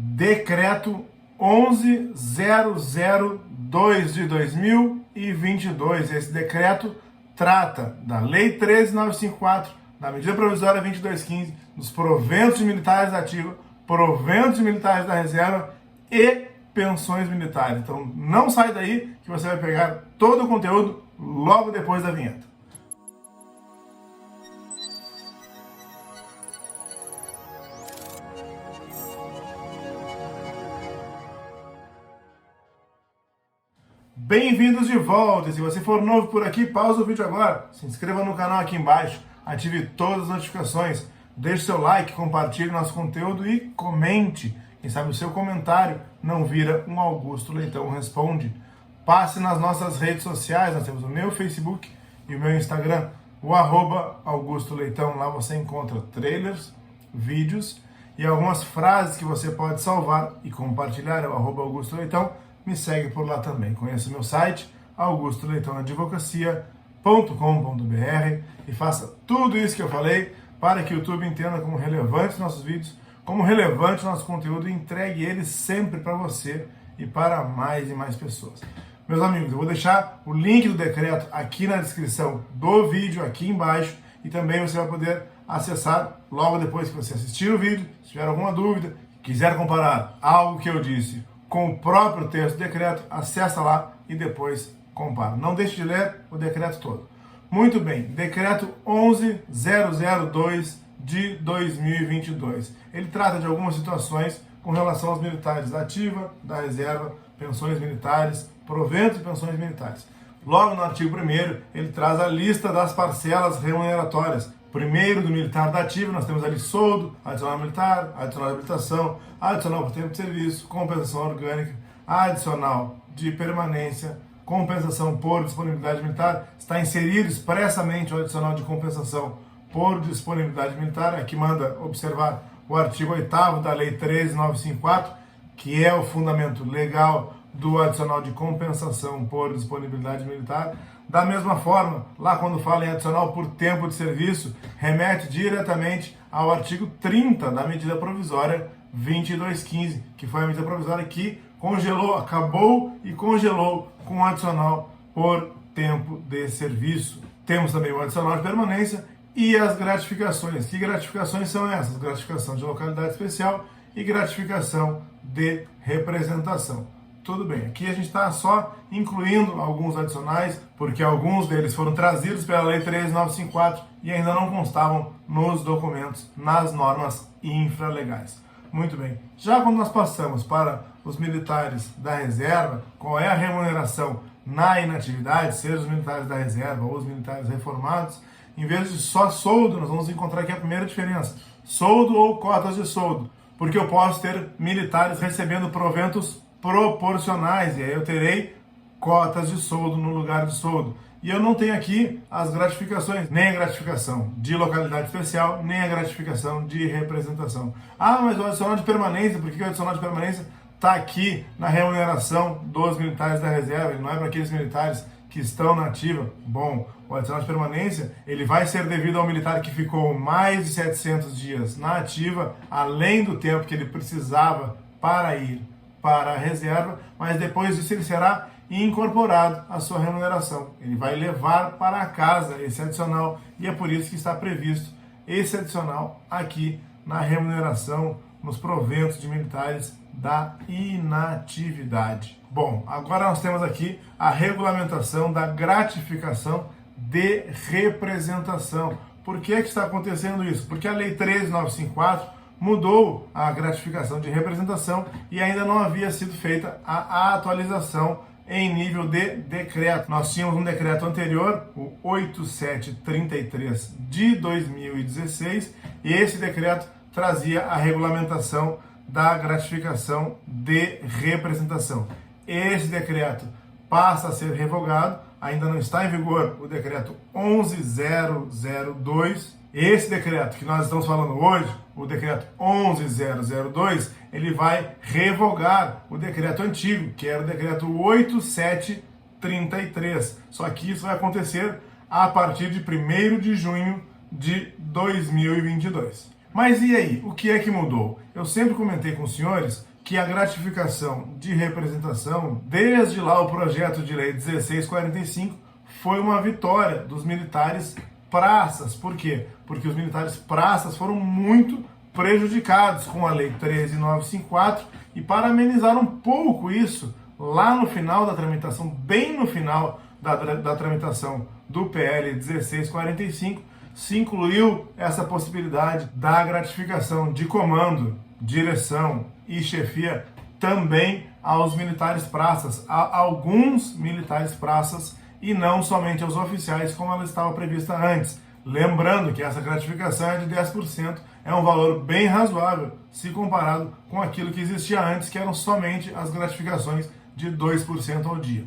Decreto 11.002 de 2022. Esse decreto trata da Lei 13.954, da Medida Provisória 2215, dos proventos de militares da ativa, proventos de militares da reserva e pensões militares. Então não sai daí que você vai pegar todo o conteúdo logo depois da vinheta. Bem-vindos de volta! Se você for novo por aqui, pausa o vídeo agora, se inscreva no canal aqui embaixo, ative todas as notificações, deixe seu like, compartilhe nosso conteúdo e comente. Quem sabe o seu comentário não vira um Augusto Leitão Responde. Passe nas nossas redes sociais, nós temos o meu Facebook e o meu Instagram, o @Augusto Leitão. Lá você encontra trailers, vídeos e algumas frases que você pode salvar e compartilhar. É o @Augusto Leitão. Me segue por lá também. Conheça meu site, augustoleitãoadvocacia.com.br, e faça tudo isso que eu falei para que o YouTube entenda como relevantes nossos vídeos, como relevante nosso conteúdo e entregue ele sempre para você e para mais e mais pessoas. Meus amigos, eu vou deixar o link do decreto aqui na descrição do vídeo, aqui embaixo, e também você vai poder acessar logo depois que você assistir o vídeo. Se tiver alguma dúvida, quiser comparar algo que eu disse com o próprio texto do decreto, acessa lá e depois compara. Não deixe de ler o decreto todo. Muito bem, decreto 11.002 de 2022. Ele trata de algumas situações com relação aos militares da ativa, da reserva, pensões militares, proventos e pensões militares. Logo no artigo 1º, ele traz a lista das parcelas remuneratórias. Primeiro, do militar da ativa, nós temos ali soldo, adicional militar, adicional de habilitação, adicional por tempo de serviço, compensação orgânica, adicional de permanência, compensação por disponibilidade militar. Está inserido expressamente o adicional de compensação por disponibilidade militar. Aqui manda observar o artigo 8º da Lei 13.954, que é o fundamento legal do adicional de compensação por disponibilidade militar. Da mesma forma, lá quando fala em adicional por tempo de serviço, remete diretamente ao artigo 30 da Medida Provisória 2215, que foi a medida provisória que congelou, acabou e congelou com o adicional por tempo de serviço. Temos também o adicional de permanência e as gratificações. Que gratificações são essas? Gratificação de localidade especial e gratificação de representação. Tudo bem, aqui a gente está só incluindo alguns adicionais, porque alguns deles foram trazidos pela Lei 13.954 e ainda não constavam nos documentos, nas normas infralegais. Muito bem, já quando nós passamos para os militares da reserva, qual é a remuneração na inatividade, seja os militares da reserva ou os militares reformados, em vez de só soldo, nós vamos encontrar aqui a primeira diferença: soldo ou cotas de soldo, porque eu posso ter militares recebendo proventos proporcionais, e aí eu terei cotas de soldo no lugar de soldo. E eu não tenho aqui as gratificações, nem a gratificação de localidade especial, nem a gratificação de representação. Ah, mas o adicional de permanência, por que o adicional de permanência está aqui na remuneração dos militares da reserva? Ele não é para aqueles militares que estão na ativa? Bom, o adicional de permanência, ele vai ser devido ao militar que ficou mais de 700 dias na ativa, além do tempo que ele precisava para ir para a reserva, mas depois disso ele será incorporado à sua remuneração. Ele vai levar para casa esse adicional, e é por isso que está previsto esse adicional aqui na remuneração, nos proventos de militares da inatividade. Bom, agora nós temos aqui a regulamentação da gratificação de representação. Por que está acontecendo isso? Porque a Lei 13.954 mudou a gratificação de representação e ainda não havia sido feita a atualização em nível de decreto. Nós tínhamos um decreto anterior, o 8733 de 2016, e esse decreto trazia a regulamentação da gratificação de representação. Esse decreto passa a ser revogado, ainda não está em vigor o decreto 11.002. Esse decreto que nós estamos falando hoje, o decreto 11.002, ele vai revogar o decreto antigo, que era o decreto 8733. Só que isso vai acontecer a partir de 1º de junho de 2022. Mas e aí? O que é que mudou? Eu sempre comentei com os senhores que a gratificação de representação, desde lá o projeto de lei 1645, foi uma vitória dos militares praças. Por quê? Porque os militares praças foram muito prejudicados com a lei 13954 e para amenizar um pouco isso, lá no final da tramitação, bem no final da tramitação do PL 1645, se incluiu essa possibilidade da gratificação de comando, direção e chefia também aos militares praças, a alguns militares praças e não somente aos oficiais como ela estava prevista antes. Lembrando que essa gratificação é de 10%, é um valor bem razoável se comparado com aquilo que existia antes, que eram somente as gratificações de 2% ao dia.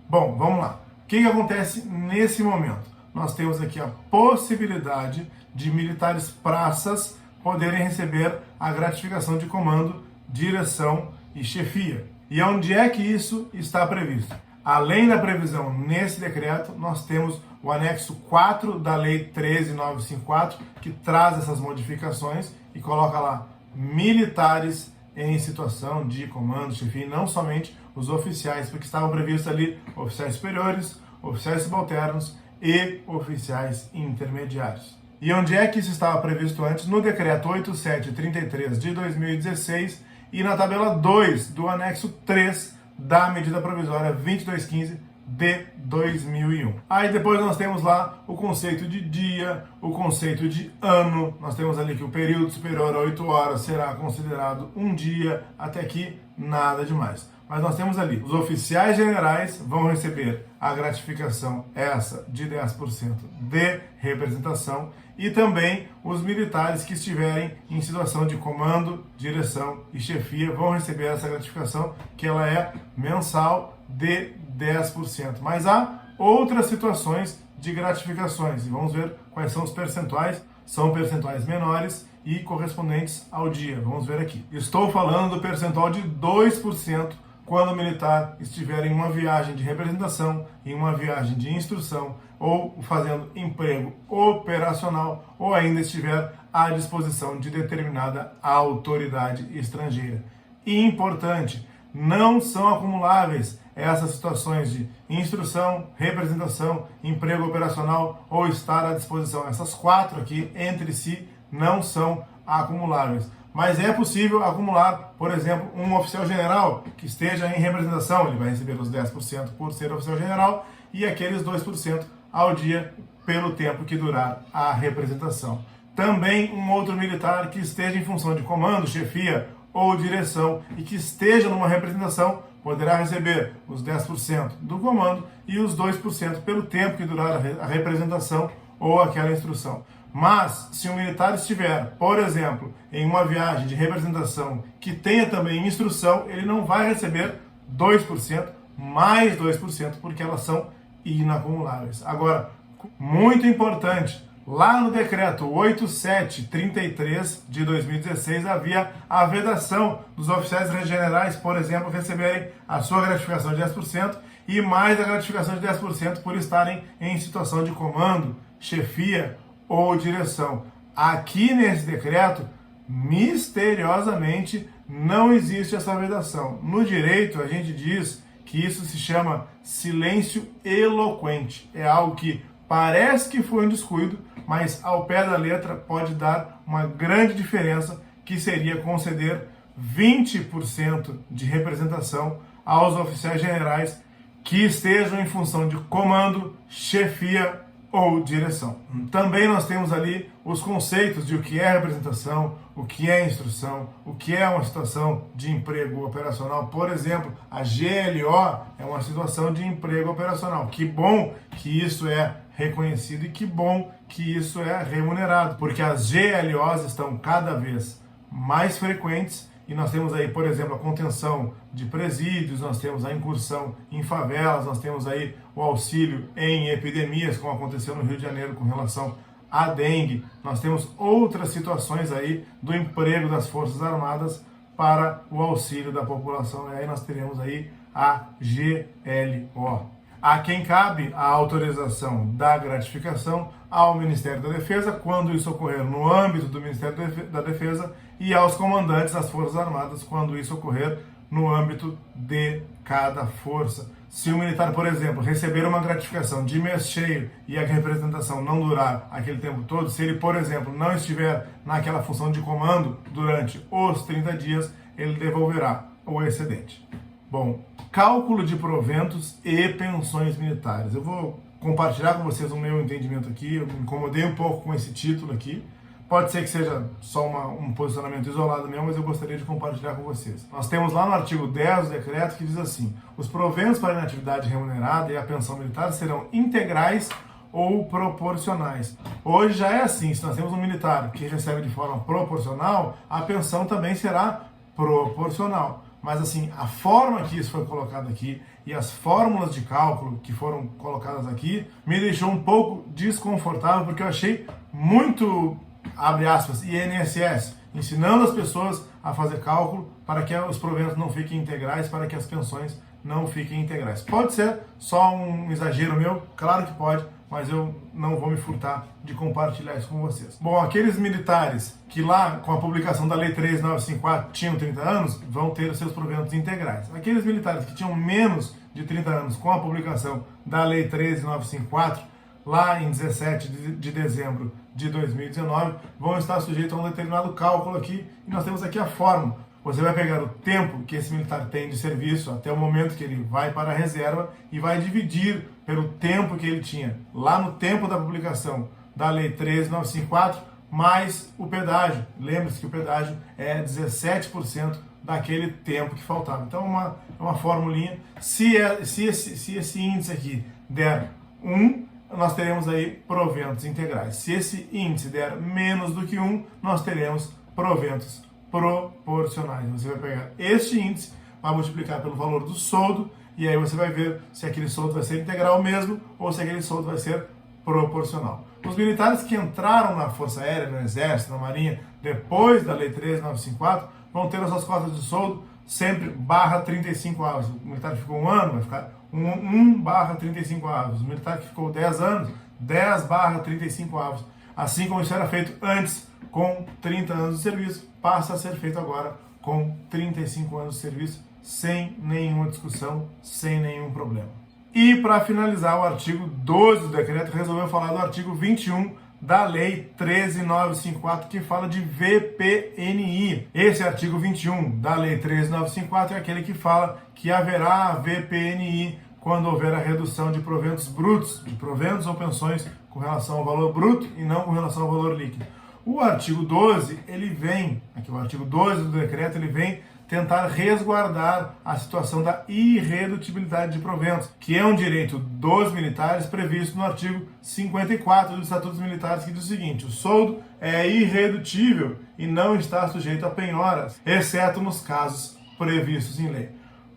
Bom, vamos lá. O que acontece nesse momento? Nós temos aqui a possibilidade de militares praças poderem receber a gratificação de comando, direção e chefia. E onde é que isso está previsto? Além da previsão nesse decreto, nós temos o anexo 4 da Lei 13954, que traz essas modificações e coloca lá militares em situação de comando, chefia, e não somente os oficiais, porque estavam previstos ali oficiais superiores, oficiais subalternos e oficiais intermediários. E onde é que isso estava previsto antes? No decreto 8733 de 2016 e na tabela 2 do anexo 3 da medida provisória 2215 de 2001. Aí depois nós temos lá o conceito de dia, o conceito de ano. Nós temos ali que o período superior a 8 horas será considerado um dia, até aqui nada demais. Mas nós temos ali, os oficiais generais vão receber a gratificação essa de 10% de representação e também os militares que estiverem em situação de comando, direção e chefia vão receber essa gratificação, que ela é mensal de 10%. Mas há outras situações de gratificações e vamos ver quais são os percentuais. São percentuais menores e correspondentes ao dia. Vamos ver aqui. Estou falando do percentual de 2% quando o militar estiver em uma viagem de representação, em uma viagem de instrução, ou fazendo emprego operacional, ou ainda estiver à disposição de determinada autoridade estrangeira. E importante, não são acumuláveis essas situações de instrução, representação, emprego operacional ou estar à disposição. Essas 4 aqui, entre si, não são acumuláveis. Mas é possível acumular, por exemplo, um oficial general que esteja em representação, ele vai receber os 10% por ser oficial general e aqueles 2% ao dia pelo tempo que durar a representação. Também um outro militar que esteja em função de comando, chefia ou direção e que esteja numa representação poderá receber os 10% do comando e os 2% pelo tempo que durar a representação ou aquela instrução. Mas, se um militar estiver, por exemplo, em uma viagem de representação que tenha também instrução, ele não vai receber 2%, mais 2%, porque elas são inacumuláveis. Agora, muito importante, lá no decreto 8733 de 2016 havia a vedação dos oficiais generais, por exemplo, receberem a sua gratificação de 10% e mais a gratificação de 10% por estarem em situação de comando, chefia ou direção. Aqui nesse decreto, misteriosamente, não existe essa vedação. No direito, a gente diz que isso se chama silêncio eloquente. É algo que parece que foi um descuido, mas ao pé da letra pode dar uma grande diferença, que seria conceder 20% de representação aos oficiais generais que estejam em função de comando, chefia ou direção. Também nós temos ali os conceitos de o que é representação, o que é instrução, o que é uma situação de emprego operacional. Por exemplo, a GLO é uma situação de emprego operacional. Que bom que isso é reconhecido e que bom que isso é remunerado, porque as GLOs estão cada vez mais frequentes e nós temos aí, por exemplo, a contenção de presídios, nós temos a incursão em favelas, nós temos aí o auxílio em epidemias, como aconteceu no Rio de Janeiro com relação à dengue. Nós temos outras situações aí do emprego das Forças Armadas para o auxílio da população. E aí nós teremos aí a GLO. A quem cabe a autorização da gratificação ao Ministério da Defesa, quando isso ocorrer no âmbito do Ministério da Defesa, e aos comandantes das Forças Armadas, quando isso ocorrer no âmbito de cada força. Se o militar, por exemplo, receber uma gratificação de mês cheio e a representação não durar aquele tempo todo, se ele, por exemplo, não estiver naquela função de comando durante os 30 dias, ele devolverá o excedente. Bom, cálculo de proventos e pensões militares. Eu vou compartilhar com vocês o meu entendimento aqui, eu me incomodei um pouco com esse título aqui. Pode ser que seja só um posicionamento isolado meu, mas eu gostaria de compartilhar com vocês. Nós temos lá no artigo 10 do decreto que diz assim: os proventos para a inatividade remunerada e a pensão militar serão integrais ou proporcionais. Hoje já é assim, se nós temos um militar que recebe de forma proporcional, a pensão também será proporcional. Mas assim, a forma que isso foi colocado aqui e as fórmulas de cálculo que foram colocadas aqui me deixou um pouco desconfortável, porque eu achei muito, abre aspas, INSS, ensinando as pessoas a fazer cálculo para que os proventos não fiquem integrais, para que as pensões não fiquem integrais. Pode ser só um exagero meu, claro que pode, mas eu não vou me furtar de compartilhar isso com vocês. Bom, aqueles militares que lá, com a publicação da Lei 13954, tinham 30 anos, vão ter os seus proventos integrais. Aqueles militares que tinham menos de 30 anos, com a publicação da Lei 13954, lá em 17 de dezembro de 2019, vão estar sujeitos a um determinado cálculo aqui, e nós temos aqui a fórmula. Você vai pegar o tempo que esse militar tem de serviço até o momento que ele vai para a reserva e vai dividir pelo tempo que ele tinha lá no tempo da publicação da Lei 13954, mais o pedágio. Lembre-se que o pedágio é 17% daquele tempo que faltava. Então é uma formulinha. Se esse índice aqui der 1, nós teremos aí proventos integrais. Se esse índice der menos do que 1, nós teremos proventos proporcionais. Você vai pegar este índice, vai multiplicar pelo valor do soldo, e aí você vai ver se aquele soldo vai ser integral mesmo ou se aquele soldo vai ser proporcional. Os militares que entraram na Força Aérea, no Exército, na Marinha, depois da Lei 13954, vão ter as suas cotas de soldo sempre barra 35 avos. O militar que ficou 1 ano vai ficar 1 barra 35 avos. O militar que ficou 10 anos, 10 barra 35 avos. Assim como isso era feito antes, com 30 anos de serviço, passa a ser feito agora com 35 anos de serviço, sem nenhuma discussão, sem nenhum problema. E para finalizar, o artigo 12 do decreto resolveu falar do artigo 21 da Lei 13954, que fala de VPNI. Esse artigo 21 da Lei 13954 é aquele que fala que haverá VPNI quando houver a redução de proventos brutos, de proventos ou pensões com relação ao valor bruto e não com relação ao valor líquido. O artigo 12, ele vem, aqui o artigo 12 do decreto, ele vem tentar resguardar a situação da irredutibilidade de proventos, que é um direito dos militares previsto no artigo 54 dos Estatutos Militares, que diz o seguinte: o soldo é irredutível e não está sujeito a penhoras, exceto nos casos previstos em lei.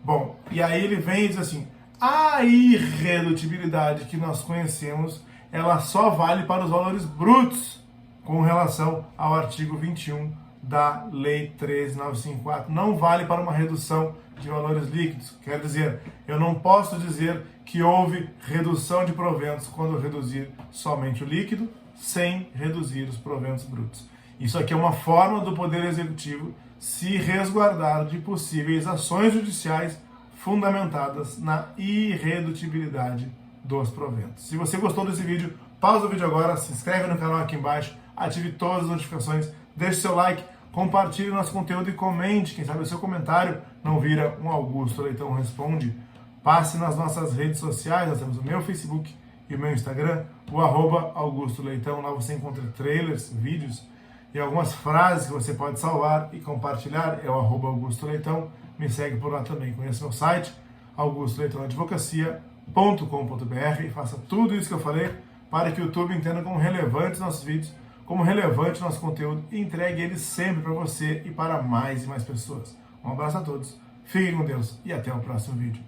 Bom, e aí ele vem e diz assim: a irredutibilidade que nós conhecemos, ela só vale para os valores brutos, com relação ao artigo 21 da Lei 13954. Não vale para uma redução de valores líquidos. Quer dizer, eu não posso dizer que houve redução de proventos quando eu reduzir somente o líquido, sem reduzir os proventos brutos. Isso aqui é uma forma do Poder Executivo se resguardar de possíveis ações judiciais fundamentadas na irredutibilidade dos proventos. Se você gostou desse vídeo, pausa o vídeo agora, se inscreve no canal aqui embaixo, ative todas as notificações, deixe seu like, compartilhe nosso conteúdo e comente. Quem sabe o seu comentário não vira um Augusto Leitão Responde. Passe nas nossas redes sociais, nós temos o meu Facebook e o meu Instagram, o @Augusto Leitão. Lá você encontra trailers, vídeos e algumas frases que você pode salvar e compartilhar. É o @Augusto Leitão. Me segue por lá também. Conheça meu site, augustoleitãoadvocacia.com.br, e faça tudo isso que eu falei para que o YouTube entenda como relevantes nossos vídeos, como relevante nosso conteúdo, e entregue ele sempre para você e para mais e mais pessoas. Um abraço a todos, fiquem com Deus e até o próximo vídeo.